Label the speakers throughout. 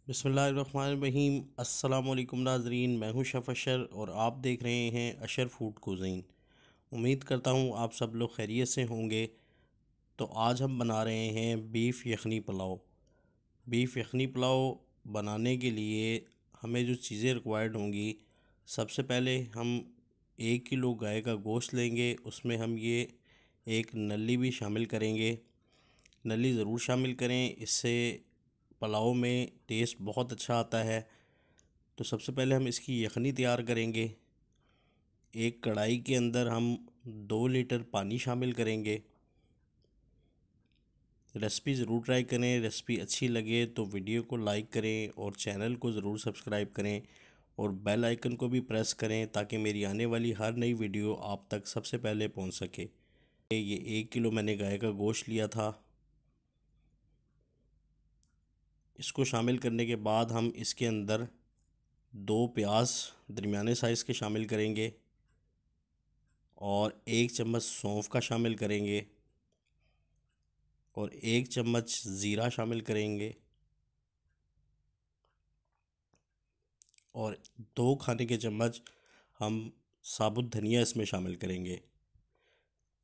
Speaker 1: बिस्मिल्लाहिर्रहमानिर्रहीम। अस्सलामुअलैकुम नाज़रीन, मैं हूं शफ़ अशर और आप देख रहे हैं अशर फूड कुज़ीन। उम्मीद करता हूं आप सब लोग खैरियत से होंगे। तो आज हम बना रहे हैं बीफ़ यखनी पुलाव। बीफ़ यखनी पुलाव बनाने के लिए हमें जो चीज़ें रिक्वायर्ड होंगी, सबसे पहले हम 1 किलो गाय का गोश्त लेंगे। उसमें हम ये एक नली भी शामिल करेंगे। नली ज़रूर शामिल करें, इससे पुलाव में टेस्ट बहुत अच्छा आता है। तो सबसे पहले हम इसकी यखनी तैयार करेंगे। एक कढ़ाई के अंदर हम 2 लीटर पानी शामिल करेंगे। रेसिपी ज़रूर ट्राई करें। रेसिपी अच्छी लगे तो वीडियो को लाइक करें और चैनल को ज़रूर सब्सक्राइब करें और बेल आइकन को भी प्रेस करें ताकि मेरी आने वाली हर नई वीडियो आप तक सबसे पहले पहुंच सके। ये 1 किलो मैंने गाय का गोश्त लिया था। इसको शामिल करने के बाद हम इसके अंदर 2 प्याज दरमियाने साइज़ के शामिल करेंगे और 1 चम्मच सौंफ का शामिल करेंगे और 1 चम्मच ज़ीरा शामिल करेंगे और 2 खाने के चम्मच हम साबुत धनिया इसमें शामिल करेंगे।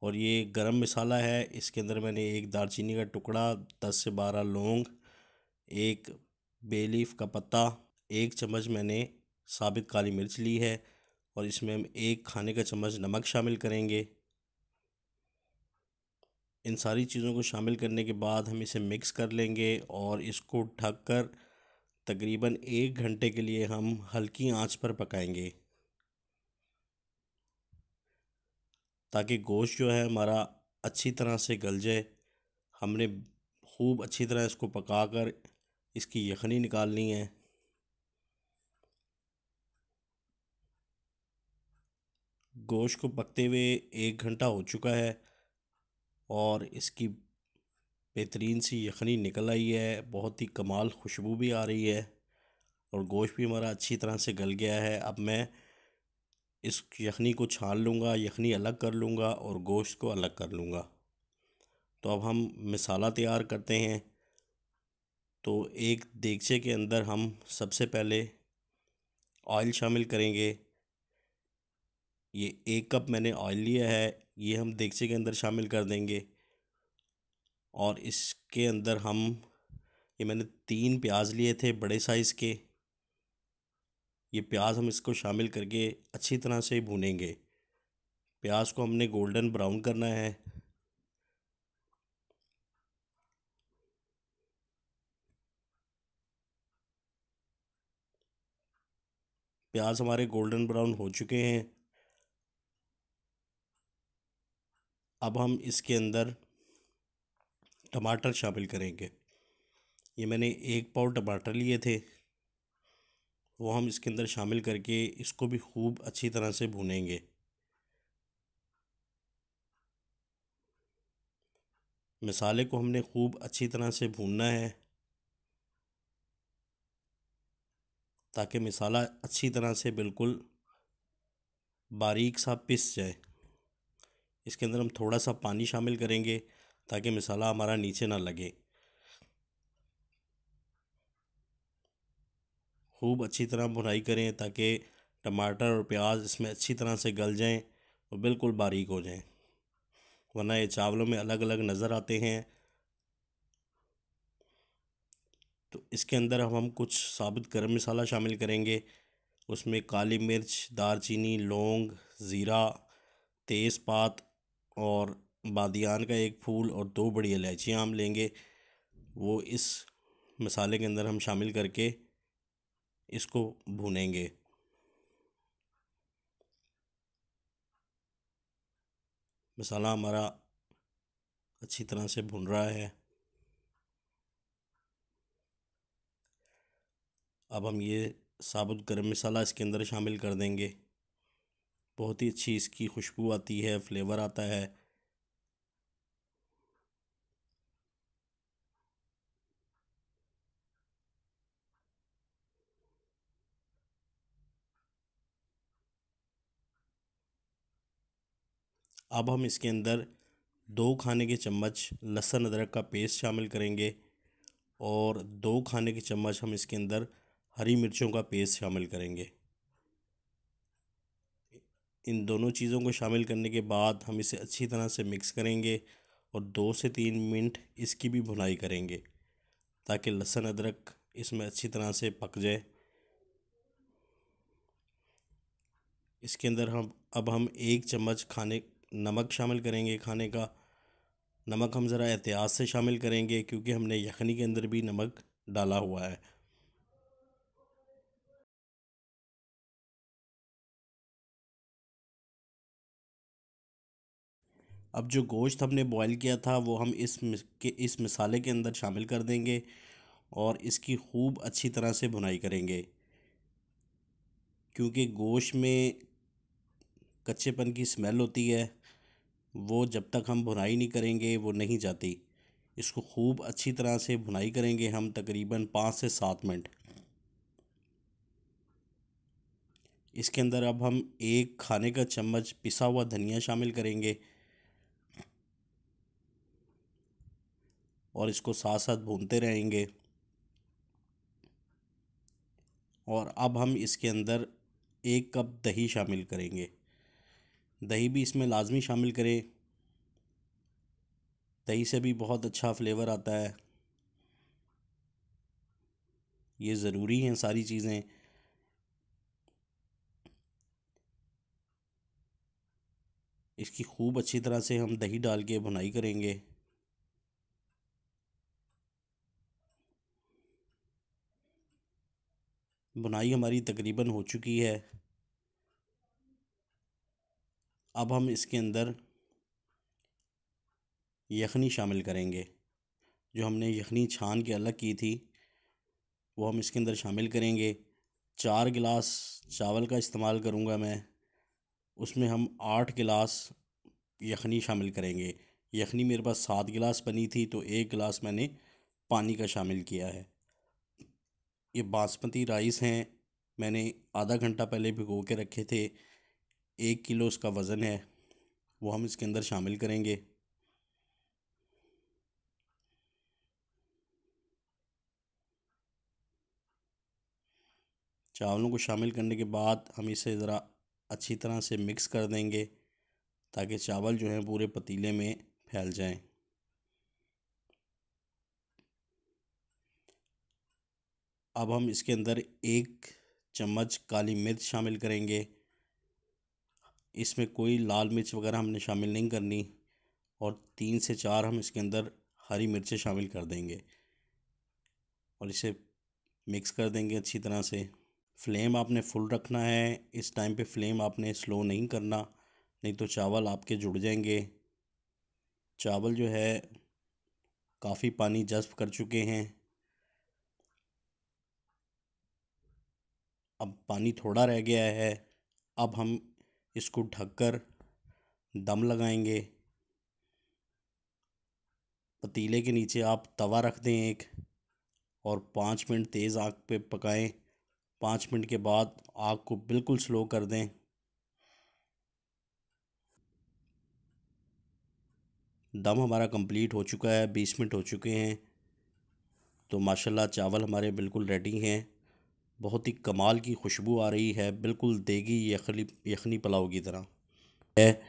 Speaker 1: और ये गरम मसाला है। इसके अंदर मैंने एक दालचीनी का टुकड़ा, 10 से 12 लौंग, एक बे लीफ का पत्ता, 1 चम्मच मैंने साबित काली मिर्च ली है और इसमें हम 1 खाने का चम्मच नमक शामिल करेंगे। इन सारी चीज़ों को शामिल करने के बाद हम इसे मिक्स कर लेंगे और इसको ढककर तकरीबन 1 घंटे के लिए हम हल्की आंच पर पकाएंगे ताकि गोश्त जो है हमारा अच्छी तरह से गल जाए। हमने खूब अच्छी तरह इसको पकाकर इसकी यखनी निकालनी है। गोश्त को पकते हुए 1 घंटा हो चुका है और इसकी बेहतरीन सी यखनी निकल आई है। बहुत ही कमाल खुशबू भी आ रही है और गोश्त भी हमारा अच्छी तरह से गल गया है। अब मैं इस यखनी को छान लूँगा, यखनी अलग कर लूँगा और गोश्त को अलग कर लूँगा। तो अब हम मसाला तैयार करते हैं। तो एक देगचे के अंदर हम सबसे पहले ऑयल शामिल करेंगे। ये 1 कप मैंने ऑयल लिया है, ये हम देगचे के अंदर शामिल कर देंगे और इसके अंदर हम ये मैंने 3 प्याज लिए थे बड़े साइज़ के। ये प्याज हम इसको शामिल करके अच्छी तरह से भूनेंगे। प्याज को हमने गोल्डन ब्राउन करना है। प्याज हमारे गोल्डन ब्राउन हो चुके हैं। अब हम इसके अंदर टमाटर शामिल करेंगे। ये मैंने 1 पाव टमाटर लिए थे, वो हम इसके अंदर शामिल करके इसको भी खूब अच्छी तरह से भूनेंगे। मसाले को हमने खूब अच्छी तरह से भूनना है ताकि मसाला अच्छी तरह से बिल्कुल बारीक सा पिस जाए। इसके अंदर हम थोड़ा सा पानी शामिल करेंगे ताकि मसाला हमारा नीचे ना लगे। खूब अच्छी तरह भुनाई करें ताकि टमाटर और प्याज इसमें अच्छी तरह से गल जाएं और बिल्कुल बारीक हो जाएं, वरना ये चावलों में अलग अलग नज़र आते हैं। तो इसके अंदर हम कुछ साबुत गरम मसाला शामिल करेंगे। उसमें काली मिर्च, दालचीनी, लौंग, ज़ीरा, तेज़पात और बादियान का एक फूल और 2 बड़ी इलायचियाँ हम लेंगे। वो इस मसाले के अंदर हम शामिल करके इसको भूनेंगे। मसाला हमारा अच्छी तरह से भुन रहा है। अब हम ये साबुत गरम मसाला इसके अंदर शामिल कर देंगे। बहुत ही अच्छी इसकी खुशबू आती है, फ्लेवर आता है। अब हम इसके अंदर 2 खाने के चम्मच लहसुन अदरक का पेस्ट शामिल करेंगे और 2 खाने के चम्मच हम इसके अंदर हरी मिर्चों का पेस्ट शामिल करेंगे। इन दोनों चीज़ों को शामिल करने के बाद हम इसे अच्छी तरह से मिक्स करेंगे और 2 से 3 मिनट इसकी भी भुनाई करेंगे ताकि लहसुन अदरक इसमें अच्छी तरह से पक जाए। इसके अंदर हम 1 चम्मच नमक शामिल करेंगे। खाने का नमक हम ज़रा एहतियात से शामिल करेंगे क्योंकि हमने यखनी के अंदर भी नमक डाला हुआ है। अब जो गोश्त हमने बॉईल किया था वो हम इस मसाले के अंदर शामिल कर देंगे और इसकी खूब अच्छी तरह से भुनाई करेंगे क्योंकि गोश्त में कच्चेपन की स्मेल होती है, वो जब तक हम भुनाई नहीं करेंगे वो नहीं जाती। इसको खूब अच्छी तरह से भुनाई करेंगे हम तकरीबन 5 से 7 मिनट। इसके अंदर अब हम 1 खाने का चम्मच पिसा हुआ धनिया शामिल करेंगे और इसको साथ साथ भूनते रहेंगे। और अब हम इसके अंदर 1 कप दही शामिल करेंगे। दही भी इसमें लाजमी शामिल करें, दही से भी बहुत अच्छा फ्लेवर आता है। ये ज़रूरी हैं सारी चीज़ें। इसकी खूब अच्छी तरह से हम दही डाल के भुनाई करेंगे। भुनाई हमारी तकरीबन हो चुकी है। अब हम इसके अंदर यखनी शामिल करेंगे। जो हमने यखनी छान के अलग की थी वो हम इसके अंदर शामिल करेंगे। 4 गिलास चावल का इस्तेमाल करूँगा मैं, उसमें हम 8 गिलास यखनी शामिल करेंगे। यखनी मेरे पास 7 गिलास बनी थी तो 1 गिलास मैंने पानी का शामिल किया है। ये बासमती राइस हैं, मैंने आधा घंटा पहले भिगो के रखे थे। 1 किलो उसका वज़न है, वो हम इसके अंदर शामिल करेंगे। चावलों को शामिल करने के बाद हम इसे ज़रा अच्छी तरह से मिक्स कर देंगे ताकि चावल जो हैं पूरे पतीले में फैल जाएं। अब हम इसके अंदर 1 चम्मच काली मिर्च शामिल करेंगे। इसमें कोई लाल मिर्च वगैरह हमने शामिल नहीं करनी और 3 से 4 हम इसके अंदर हरी मिर्चें शामिल कर देंगे और इसे मिक्स कर देंगे अच्छी तरह से। फ्लेम आपने फुल रखना है, इस टाइम पे फ्लेम आपने स्लो नहीं करना, नहीं तो चावल आपके जुड़ जाएंगे। चावल जो है काफ़ी पानी जज़्ब कर चुके हैं। अब पानी थोड़ा रह गया है। अब हम इसको ढककर दम लगाएंगे। पतीले के नीचे आप तवा रख दें एक और 5 मिनट तेज़ आग पे पकाएं। 5 मिनट के बाद आग को बिल्कुल स्लो कर दें। दम हमारा कंप्लीट हो चुका है, 20 मिनट हो चुके हैं। तो माशाल्लाह चावल हमारे बिल्कुल रेडी हैं। बहुत ही कमाल की खुशबू आ रही है, बिल्कुल देगी यखनी पुलाव की तरह है।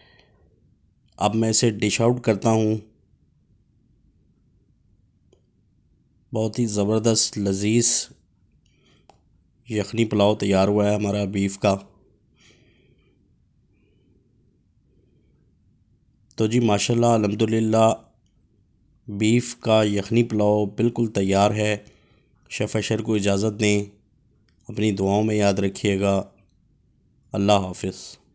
Speaker 1: अब मैं इसे डिश आउट करता हूँ। बहुत ही ज़बरदस्त लजीज यखनी पुलाव तैयार हुआ है हमारा बीफ का। तो जी माशाल्लाह अल्हम्दुलिल्लाह बीफ का यखनी पुलाव बिल्कुल तैयार है। शेफ़ अशर को इजाज़त दें, अपनी दुआओं में याद रखिएगा। अल्लाह हाफ़िज़।